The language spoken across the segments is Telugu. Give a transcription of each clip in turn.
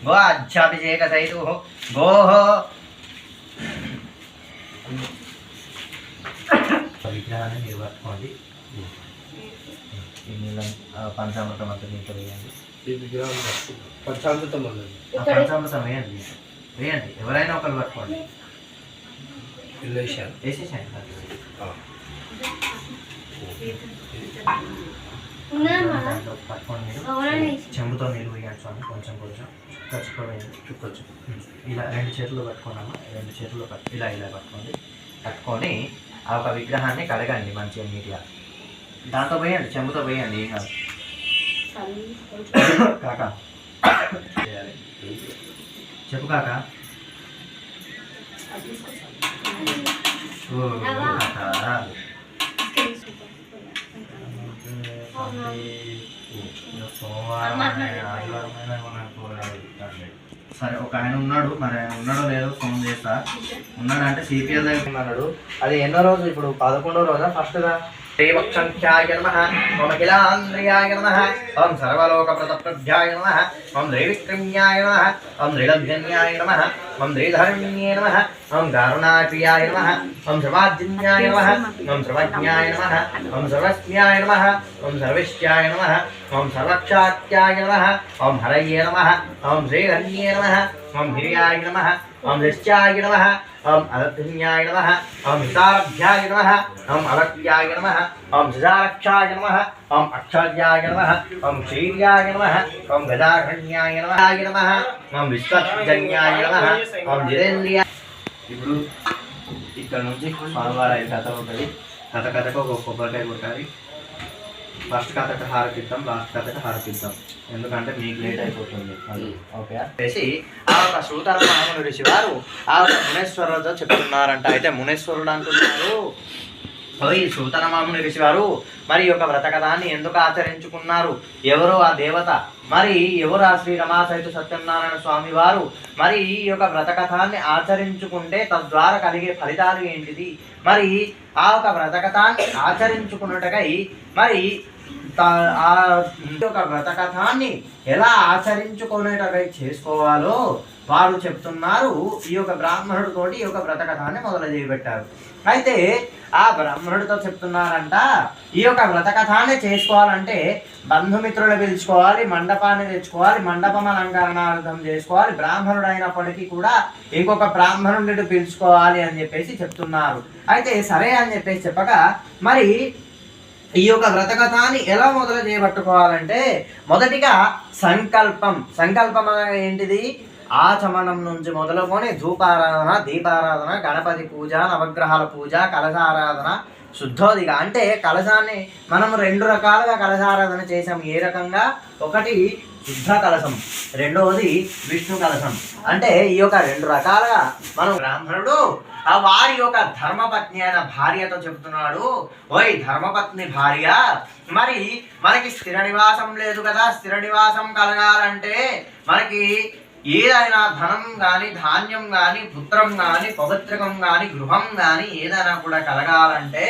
गो अध्याभिषेक सहित गोः విగ్రహాన్ని నిర్వర్తించుకోండి. ఈ నీళ్ళ పంచామృతం అంతా దీంట్లో వేయండి. ఈ విగ్రహం పంచామృతం అన్నది పంచామృతం వేయండి వేయండి. ఎవరైనా ఒకరు పట్టుకోండి. వేసేసాను పట్టుకోండి. మీరు చెంబుతో నీళ్ళు వేయండి స్వామి. కొంచెం కొంచెం చుక్క వేయండి. చుక్క ఇలా 2 చేతులు పట్టుకున్నామా, 2 చేతులు ఇలా ఇలా పట్టుకోండి. పట్టుకొని ఆ ఒక విగ్రహాన్ని కడగండి మంచిగా నీట్గా. దాంతో పోయండి, చెంబుతో పోయండి. ఏం కాదు కాకా. చెప్పు కాకా. సరే ఒక ఆయన ఉన్నాడు, మరి ఆయన ఉన్నాడో లేదో ఫోన్ చేస్తా. ఉన్నాడంటే సిపిఎల్ దగ్గర ఉన్నాడు. అది ఎన్నో రోజు? ఇప్పుడు 11వ రోజా? ఫస్ట్గా శ్రీవక్షంఖ్యాయ నమః, ఓం అఖిలాంద్రియాయ నమః, ఓం సర్వలోకప్రదప్రభ్యాయ నమః, ఓం శ్రీవిక్రమ్యాయ నమః, ఓం శ్రీలభ్యన్యాయ నమః, ఓం శ్రీధర్మ్యే నమః, ఓం కారుణాప్రియాయ నమః, ఓం సర్వాజ్ఞాయ నమః, ఓం సర్వజ్ఞాయ నమః, ఓం సర్వస్మ్యాయ నమః, ఓం సర్విష్యాయ నమః, ఓం సర్వక్షాత్యాయ నమః, ఓం హరయే నమః, ఓం శ్రీధన్యే నమః, ఓం హిర్యాయ నమః, ఓం నిశ్చాయ నమః, ఓం అలత్న్యాయ నమః, ఓం హితాభ్యాయ నమః, ఓం అలక్యాయ నమః, ఓం శిశారక్షాయ నమః, ఓం అక్షర్యాయ నమః, ఓం క్షీర్యాయ నమః, ఓం గదారణ్యాయ నమః, ఓం విశ్వజన్యాయ నమః, ఓం జితేంద్రియాయ. ఇప్పుడు ఇక్కడ నుంచి స్వామివారి 5 కథ ఉంటుంది. కథకు ఒక కొబ్బరికాయ కొట్టాలి. ఫస్ట్ కథకు హారతిద్దాం, లాస్ట్ కథకు హారతిద్దాం. ఎందుకంటే మీకు లేట్ అయిపోతుంది. ఓకే చేసి ఆ ఒక సూతర మహాముని ఋషి వారు ఆ ఒక మునేశ్వరుడితో చెప్తున్నారంట. అయితే మునేశ్వరుడు అంటున్నారు, ఈ సూతర మహాముని ఋషి వారు మరి యొక్క వ్రతకథాన్ని ఎందుకు ఆచరించుకున్నారు? ఎవరు ఆ దేవత? మరి ఎవరు ఆ శ్రీ రమా సహిత సత్యనారాయణ స్వామి వారు? మరి ఈ యొక్క వ్రతకథాన్ని ఆచరించుకుంటే తద్వారా కలిగే ఫలితాలు ఏంటిది? మరి ఆ ఒక వ్రతకథాన్ని ఆచరించుకున్నట్టుకై మరి ఆ యొక్క వ్రతకథాన్ని ఎలా ఆచరించుకునేటకై చేసుకోవాలో వారు చెప్తున్నారు. ఈ యొక్క బ్రాహ్మణుడితోటి ఈ యొక్క వ్రతకథాన్ని మొదలు చేయబెట్టారు. అయితే ఆ బ్రాహ్మణుడితో చెప్తున్నారంట, ఈ యొక్క వ్రతకథాన్ని చేసుకోవాలంటే బంధుమిత్రులు పిలుచుకోవాలి, మండపాన్ని తెచ్చుకోవాలి, మండపం అలంకరణార్థం చేసుకోవాలి, బ్రాహ్మణుడు అయినప్పటికీ కూడా ఇంకొక బ్రాహ్మణుడిని పిలుచుకోవాలి అని చెప్పేసి చెప్తున్నారు. అయితే సరే అని చెప్పేసి చెప్పగా మరి ఈ యొక్క వ్రతకథాన్ని ఎలా మొదలు చేయబట్టుకోవాలంటే మొదటిగా సంకల్పం ఏంటిది? ఆచమనం నుంచి మొదలుకొని ధూపారాధన, దీపారాధన, గణపతి పూజ, నవగ్రహాల పూజ, కలశారాధన, శుద్ధోదిగా. అంటే కలశాన్ని మనం 2 రకాలుగా కలశారాధన చేసాం. ఏ రకంగా? ఒకటి శుద్ధ కలశం, రెండవది విష్ణు కలశం. అంటే ఈ యొక్క 2 రకాలుగా మనం బ్రాహ్మణుడు వారి యొక్క ధర్మపత్ని అయిన భార్యతో చెబుతున్నాడు, ఓయ్ ధర్మపత్ని భార్య, మరి మనకి స్థిర నివాసం లేదు కదా. స్థిర నివాసం కలగాలంటే మనకి ఏదైనా ధనం కానీ, ధాన్యం కానీ, పుత్రం కానీ, పవిత్రకం కానీ, గృహం కానీ ఏదైనా కూడా కలగాలంటే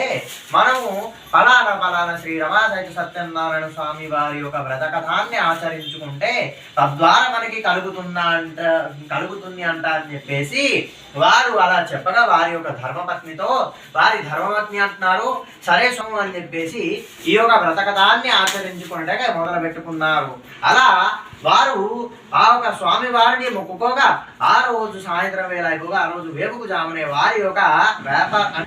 మనము ఫలానా శ్రీ రమాసహిత సత్యనారాయణ స్వామి వారి యొక్క వ్రతకథాన్ని ఆచరించుకుంటే తద్వారా మనకి కలుగుతుంది అంట అని చెప్పేసి వారు అలా చెప్పగా వారి యొక్క ధర్మపత్నితో, వారి ధర్మపత్ని అంటున్నారు, సరే సోము అని చెప్పేసి ఈ యొక్క వ్రతకథాన్ని ఆచరించుకున్నట్టుగా మొదలు పెట్టుకున్నారు. అలా వారు ఆ ఒక స్వామి వారిని మొక్కుకోగా ఆ రోజు సాయంత్రం వేళ అయిపోగా ఆ రోజు వేపుకు జామునే వారి యొక్క వ్యాపార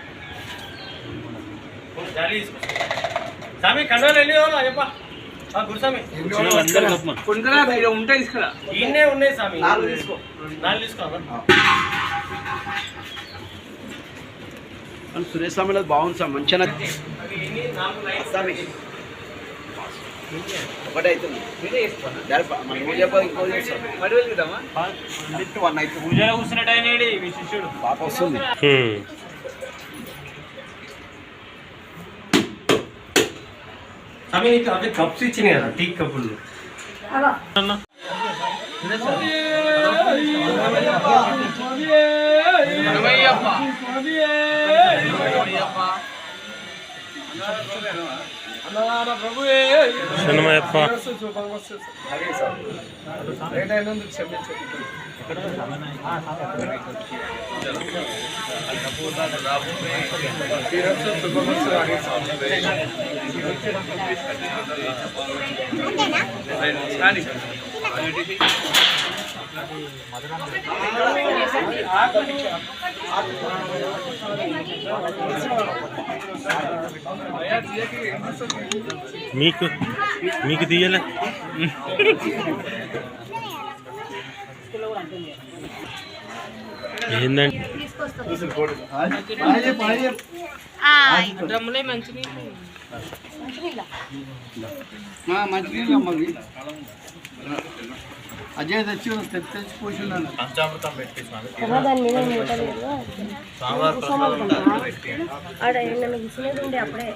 సురేష్ స్వామి బాగుంది సార్, మంచిగా ఒకటి అవుతుంది. పాప వస్తుంది. అవి కప్స్ ఇచ్చినాయి కదా, టీ కప్పులు. శరణమయ్యప్ప. మీకు మీకు తీయలే ఏందండి డ్రమ్ములే మంచి అజయ్ తెచ్చి తెచ్చి కూర్చున్నాను. ఆడ మిగిసినది ఉండే అప్పుడే